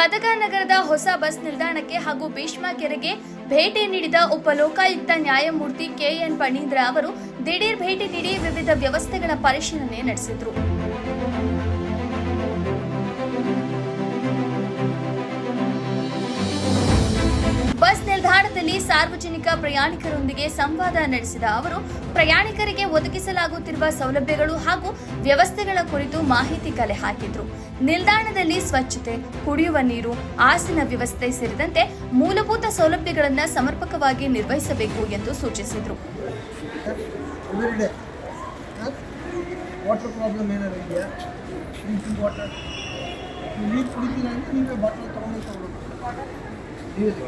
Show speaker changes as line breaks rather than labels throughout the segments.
ಗದಗ ನಗರದ ಹೊಸ ಬಸ್ ನಿಲ್ದಾಣಕ್ಕೆ ಹಾಗೂ ಭೀಷ್ಮ ಕೆರೆಗೆ ಭೇಟಿ ನೀಡಿದ ಉಪಲೋಕಾಯುಕ್ತ ನ್ಯಾಯಮೂರ್ತಿ ಕೆಎನ್ ಫಣೀಂದ್ರ ಅವರು ದಿಢೀರ್ ಭೇಟಿ ನೀಡಿ ವಿವಿಧ ವ್ಯವಸ್ಥೆಗಳ ಪರಿಶೀಲನೆ ನಡೆಸಿದರು. ಬಸ್ ನಿಲ್ದಾಣದಲ್ಲಿ ಸಾರ್ವಜನಿಕ ಪ್ರಯಾಣಿಕರೊಂದಿಗೆ ಸಂವಾದ ನಡೆಸಿದ ಅವರು ಪ್ರಯಾಣಿಕರಿಗೆ ಒದಗಿಸಲಾಗುತ್ತಿರುವ ಸೌಲಭ್ಯಗಳು ಹಾಗೂ ವ್ಯವಸ್ಥೆಗಳ ಕುರಿತು ಮಾಹಿತಿ ಕಲೆ ಹಾಕಿದ್ರು. ನಿಲ್ದಾಣದಲ್ಲಿ ಸ್ವಚ್ಛತೆ, ಕುಡಿಯುವ ನೀರು, ಆಸನ ವ್ಯವಸ್ಥೆ ಸೇರಿದಂತೆ ಮೂಲಭೂತ ಸೌಲಭ್ಯಗಳನ್ನು ಸಮರ್ಪಕವಾಗಿ ನಿರ್ವಹಿಸಬೇಕು ಎಂದು ಸೂಚಿಸಿದರು.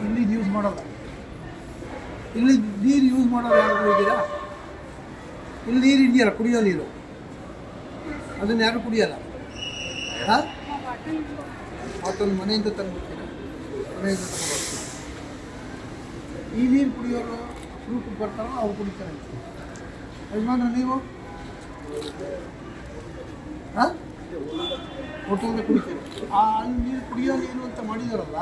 ಇಲ್ಲಿ ಯೂಸ್ ಮಾಡಲ್ಲ, ಇಲ್ಲಿ ನೀರು ಯೂಸ್ ಮಾಡೋದು ಯಾರು ಕುಡಿತೀರಾ? ಇಲ್ಲಿ ನೀರು ಇದೆಯಲ್ಲ, ಕುಡಿಯೋ ನೀರು, ಅದನ್ನು ಯಾರು ಕುಡಿಯಲ್ಲ. ಹಾಂ, ಮತ್ತೊಂದು ಮನೆಯಿಂದ ತಂದುಬಿಡ್ತೀರಾ, ಮನೆಯಿಂದ ತಗೊಂಡು ಈ ನೀರು ಕುಡಿಯೋರು ಫ್ರೂಟ್ ಬರ್ತಾರೋ ಅವ್ರು ಕುಡಿತಾರೆ. ಯಜಮಾನ್ರ ನೀವು ಹಾಂ ಹೋಟೆಲ್ಗೆ ಕುಡಿತೀರಿ. ಅಲ್ಲಿ ನೀರು ಕುಡಿಯೋ ನೀರು ಅಂತ ಮಾಡಿದಾರಲ್ಲ,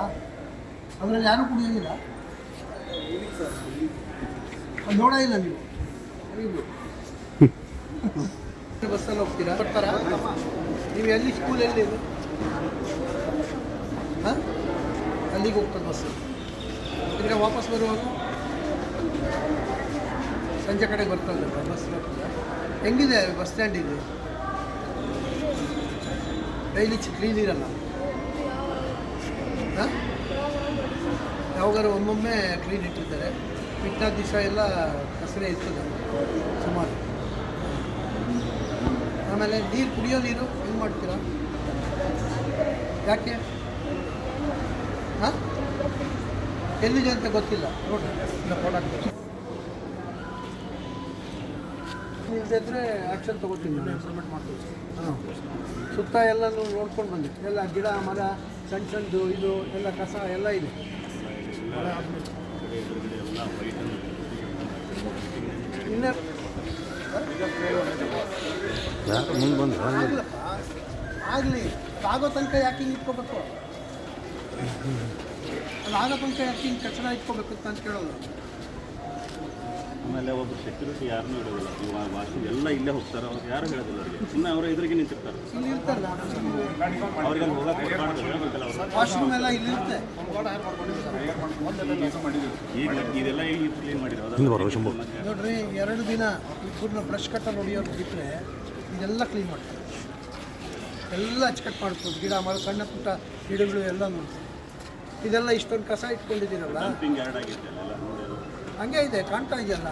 ಅದರಲ್ಲಿ ಯಾರೂ ಕುಡಿಯೋಂಗಿಲ್ಲ. ಅದು ನೋಡೇ ಇಲ್ಲ ನೀವು. ಬಸ್ಸಲ್ಲಿ ಹೋಗ್ತೀರಾ, ಬರ್ತಾರ? ನೀವು ಎಲ್ಲಿ ಸ್ಕೂಲ್ ಎಲ್ಲಿ ಇದು? ಹಾಂ, ಅಲ್ಲಿಗೆ ಹೋಗ್ತದೆ ಬಸ್ಸು. ಈಗ ವಾಪಸ್ ಬರುವಾಗ ಸಂಜೆ ಕಡೆ ಬರ್ತದೆ ಬಸ್. ಹೆಂಗಿದೆ ಬಸ್ ಸ್ಟ್ಯಾಂಡ್? ಇದೆ ಡೈಲಿ ಕ್ಲೀನ್ ಇರಲ್ಲ. ಹಾಂ, ಯಾವಾಗಾರು ಒಮ್ಮೊಮ್ಮೆ ಕ್ಲೀನ್ ಇಟ್ಟಿರ್ತಾರೆ, ಮಿಕ್ಕ ದಿವಸ ಎಲ್ಲ ಕಸರೆ ಇರ್ತದೆ ಸುಮಾರು. ಆಮೇಲೆ ನೀರು, ಕುಡಿಯೋ ನೀರು ಹೆಂಗೆ ಮಾಡ್ತೀರಾ? ಯಾಕೆ? ಹಾಂ, ಎಲ್ಲಿದೆ ಅಂತ ಗೊತ್ತಿಲ್ಲ. ನೋಡ್ರಿ, ಇಲ್ಲದಿದ್ದರೆ ಆ್ಯಕ್ಷನ್ ತೊಗೋತೀನಿ, ಇನ್ಸ್ಟ್ರೂಮೆಂಟ್ ಮಾಡ್ತೀವಿ. ಹಾಂ, ಸುತ್ತ ಎಲ್ಲ ನೋಡ್ಕೊಂಡು ಬಂದೆ. ಎಲ್ಲ ಗಿಡ ಮರ ಸಣ್ಣ ಸಣ್ಣದು ಇದು ಎಲ್ಲ ಕಸ ಎಲ್ಲ ಇದೆ. ಆಗಲಿ, ಆಗೋ ತನಕ ಯಾಕೆ ಹಿಂಗೆ ಇಟ್ಕೋಬೇಕು? ಅದು ಆಗೋ ತನಕ ಯಾಕೆ ಹಿಂಗೆ ಕಚಡ ಇಟ್ಕೋಬೇಕು ಅಂತ ಕೇಳೋದು.
ಆಮೇಲೆ ಒಬ್ಬರು ಸೆಕ್ಯೂರಿಟಿ ಯಾರನ್ನೂ ಇರೋದಿಲ್ಲ. ಇವಾಗ ವಾಶ್ರೂಮ್ ಎಲ್ಲ ಇಲ್ಲೇ ಹೋಗ್ತಾರೆ, ಅವ್ರಿಗೆ ಯಾರು ಹೇಳೋದಿಲ್ಲ. ಅವರಿಗೆ ಸುಮ್ಮನೆ ಅವರ ಎದುರಿಗೆ ನಿಂತಿರ್ತಾರೆ.
ಇಲ್ಲಿ ಇರ್ತಾರಲ್ಲ,
ಅವ್ರಿಗೆ ಅಲ್ಲಿ ಹೋಗಕ್ಕೆ
ವಾಶ್ರೂಮ್ ಎಲ್ಲ ಇಲ್ಲಿರುತ್ತೆ.
ಈಗ ಇದೆಲ್ಲ ಈಗ ಕ್ಲೀನ್ ಮಾಡಿರೋದು
ನೋಡ್ರಿ, 2 ದಿನ ಇಬ್ಬರನ್ನ ಬ್ರಷ್ ಕಟ್ಟರ್ ಹೊಡಿಯೋರು ಬಿಟ್ಟರೆ ಇದೆಲ್ಲ ಕ್ಲೀನ್ ಮಾಡ್ತಾರೆ. ಎಲ್ಲ ಅಚ್ಚುಕಟ್ಟು ಮಾಡ್ಬೋದು. ಗಿಡ ಮರ ಸಣ್ಣ ಪುಟ್ಟ ಗಿಡಗಳು ಎಲ್ಲ ನೋಡ್ತೀವಿ. ಇದೆಲ್ಲ ಇಷ್ಟೊಂದು ಕಸ ಇಟ್ಕೊಂಡಿದ್ದೀರಲ್ಲ, ಹಂಗೆ ಇದೆ, ಕಾಣ್ತಾ ಇದೆಯಲ್ಲ.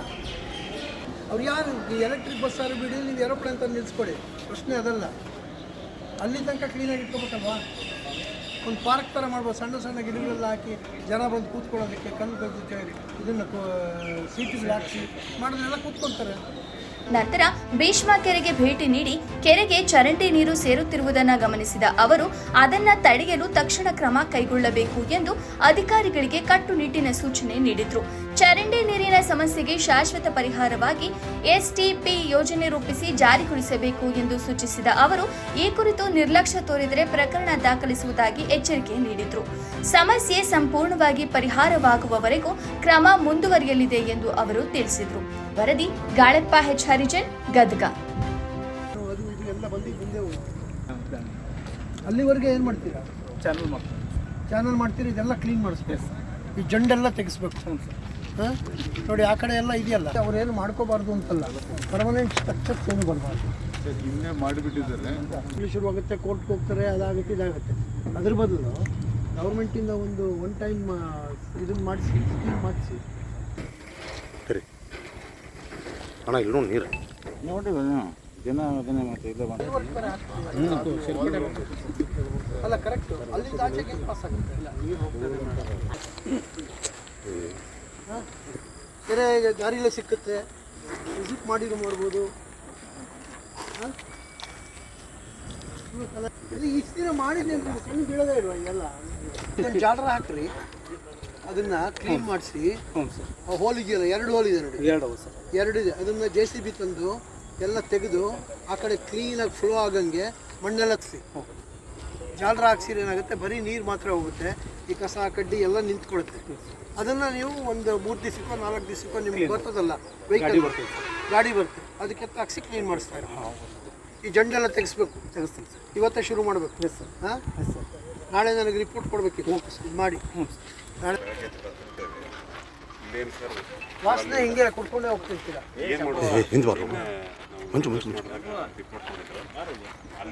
ಅವ್ರು ಯಾರು ಎಲೆಕ್ಟ್ರಿಕ್ ಬಸ್ ಆರು ಬಿಡಿ, ನೀವು ಏರೋಪ್ಲೇನ್ ಅಂತ ನಿಲ್ಲಿಸ್ಕೊಡಿ, ಪ್ರಶ್ನೆ ಅದಲ್ಲ. ಅಲ್ಲಿ ತನಕ ಕ್ಲೀನಾಗಿ ಇಟ್ಕೋಬೇಕಲ್ವಾ? ಒಂದು ಪಾರ್ಕ್ ಥರ ಮಾಡ್ಬೋದು, ಸಣ್ಣ ಸಣ್ಣ ಗಿಡಗಳೆಲ್ಲ ಹಾಕಿ ಜನ ಬಂದು ಕೂತ್ಕೊಳ್ಳೋದಕ್ಕೆ, ಕಣ್ಣು ಕದ್ದು ಇದನ್ನು ಸೀಟುಗಳು ಹಾಕಿ ಮಾಡೋದನ್ನೆಲ್ಲ ಕೂತ್ಕೊಳ್ತಾರೆ.
ನಂತರ ಭೀಷ್ಮ ಕೆರೆಗೆ ಭೇಟಿ ನೀಡಿ ಕೆರೆಗೆ ಚರಂಡಿ ನೀರು ಸೇರುತ್ತಿರುವುದನ್ನು ಗಮನಿಸಿದ ಅವರು ಅದನ್ನು ತಡೆಯಲು ತಕ್ಷಣ ಕ್ರಮ ಕೈಗೊಳ್ಳಬೇಕು ಎಂದು ಅಧಿಕಾರಿಗಳಿಗೆ ಕಟ್ಟುನಿಟ್ಟಿನ ಸೂಚನೆ ನೀಡಿದರು. ಚರಂಡಿ ನೀರಿನ ಸಮಸ್ಯೆಗೆ ಶಾಶ್ವತ ಪರಿಹಾರವಾಗಿ ಎಸ್ಟಿಪಿ ಯೋಜನೆ ರೂಪಿಸಿ ಜಾರಿಗೊಳಿಸಬೇಕು ಎಂದು ಸೂಚಿಸಿದ ಅವರು ಈ ಕುರಿತು ನಿರ್ಲಕ್ಷ್ಯ ತೋರಿದರೆ ಪ್ರಕರಣ ದಾಖಲಿಸುವುದಾಗಿ ಎಚ್ಚರಿಕೆ ನೀಡಿದರು. ಸಮಸ್ಯೆ ಸಂಪೂರ್ಣವಾಗಿ ಪರಿಹಾರವಾಗುವವರೆಗೂ ಕ್ರಮ ಮುಂದುವರಿಯಲಿದೆ ಎಂದು ಅವರು ತಿಳಿಸಿದರು. ವರದಿ ಗಾಳೆಪ್ಪ ಹೆಚ್ ಹರಿಜನ್, ಗದಗ.
ಅಲ್ಲಿವರೆಗೆ ಏನು ಮಾಡ್ತೀರಾ? ಚಾನಲ್ ಮಾಡ್ತೀರಿ, ಇದೆಲ್ಲ ಕ್ಲೀನ್ ಮಾಡಿಸ್ಬೇಕು. ಈ ಜಂಡೆಲ್ಲ ತೆಗೆಸ್ಬೇಕು. ಹಾಂ, ನೋಡಿ ಆ ಕಡೆ ಎಲ್ಲ ಇದೆಯಲ್ಲ, ಅವ್ರೇನು ಮಾಡ್ಕೋಬಾರ್ದು ಅಂತಲ್ಲ, ಪರ್ಮನೆಂಟ್ ಸ್ಟ್ರಕ್ಚರ್ಸ್ ಏನು ಬರಬಾರ್ದು.
ಇನ್ನೇ ಮಾಡಿಬಿಟ್ಟಿದ್ದಾರೆ.
ಶುರುವಾಗುತ್ತೆ, ಕೋರ್ಟ್ಗೆ ಹೋಗ್ತಾರೆ, ಅದಾಗುತ್ತೆ ಇದಾಗುತ್ತೆ. ಅದ್ರ ಬದಲು ಗೌರ್ಮೆಂಟಿಂದ ಒಂದು ಒನ್ ಟೈಮ್ ಇದನ್ನು ಮಾಡಿಸಿ, ಸ್ಕೀಮ್ ಮಾಡಿಸಿ.
ಸರಿ ಅಣ್ಣ, ಇಲ್ಲಿ ನೋಡಿ ನೀರು
ನೋಡಿ ಜನ ಅದನ್ನೇ ಮತ್ತೆ ಇಲ್ಲ
ಅಲ್ಲ, ಕರೆಕ್ಟು. ಅಲ್ಲಿಂದ ಆಚೆಗೆ ಏನು ಪಾಸ್ ಆಗುತ್ತೆ? ಇಲ್ಲ, ನೀರು ಹೋಗ್ತದೆ. ಹಾಂ, ಕೆರೆ ದಾರಿಲೇ ಸಿಕ್ಕುತ್ತೆ, ವಿಸಿಟ್ ಮಾಡಿರೋ ಮಾಡ್ಬೋದು. ಹಾಂ, ಇಷ್ಟು ದಿನ ಮಾಡಿದ್ದೆ ಅಂತ ಸಣ್ಣ ಬೀಳೋದೇ ಇಲ್ವ? ಹಿಂಗೆಲ್ಲ ಜಾಲರ ಹಾಕ್ರಿ, ಅದನ್ನ ಕ್ಲೀನ್ ಮಾಡಿಸಿ. ಹೋಲ್ ಇದೆಯಲ್ಲ, 2 ಹೋಲ್ ಇದೆ ನೋಡಿ, 2 ಇದೆ. ಅದನ್ನ JCB ತಂದು ಎಲ್ಲ ತೆಗೆದು ಆ ಕಡೆ ಕ್ಲೀನಾಗಿ ಫ್ಲೋ ಆಗಂಗೆ ಮಣ್ಣೆಲ್ಲ ಜಾಲರ ಹಾಕ್ಸಿದ್ರೆ ಏನಾಗುತ್ತೆ, ಬರೀ ನೀರು ಮಾತ್ರ ಹೋಗುತ್ತೆ, ಈ ಕಸ ಕಡ್ಡಿ ಎಲ್ಲ ನಿಂತ್ಕೊಳುತ್ತೆ. ಅದನ್ನು ನೀವು ಒಂದು 3 ದಿವಸಕ್ಕೋ 4 ದಿವಸಕ್ಕೋ ನಿಮ್ಗೆ ಬರ್ತದಲ್ಲ ವೆಹಿಕಲ್ ಗಾಡಿ ಬರುತ್ತೆ, ಅದಕ್ಕೆ ಹಾಕ್ಸಿ ಕ್ಲೀನ್ ಮಾಡಿಸ್ತಾರೆ. ಈ ಜಂಡೆಲ್ಲ ತೆಗೆಸ್ಬೇಕು, ಇವತ್ತೇ ಶುರು ಮಾಡಬೇಕು. ಹಾಂ, ನಾಳೆ ನನಗೆ ರಿಪೋರ್ಟ್ ಕೊಡಬೇಕಿತ್ತು, ಇದು ಮಾಡಿ. ನಾಳೆ ವಾಸನೆ ಹಿಂಗೆ ಕೊಡ್ಕೊಂಡೇ ಹೋಗ್ತಿರ್ತೀರಾ?
ಹಿಂದೆ ಬಾರು ಮಂಚು ಮಂಚು ಮಂಚು
ರಿಪೋರ್ಟ್ ಮಾಡಿದ್ರು.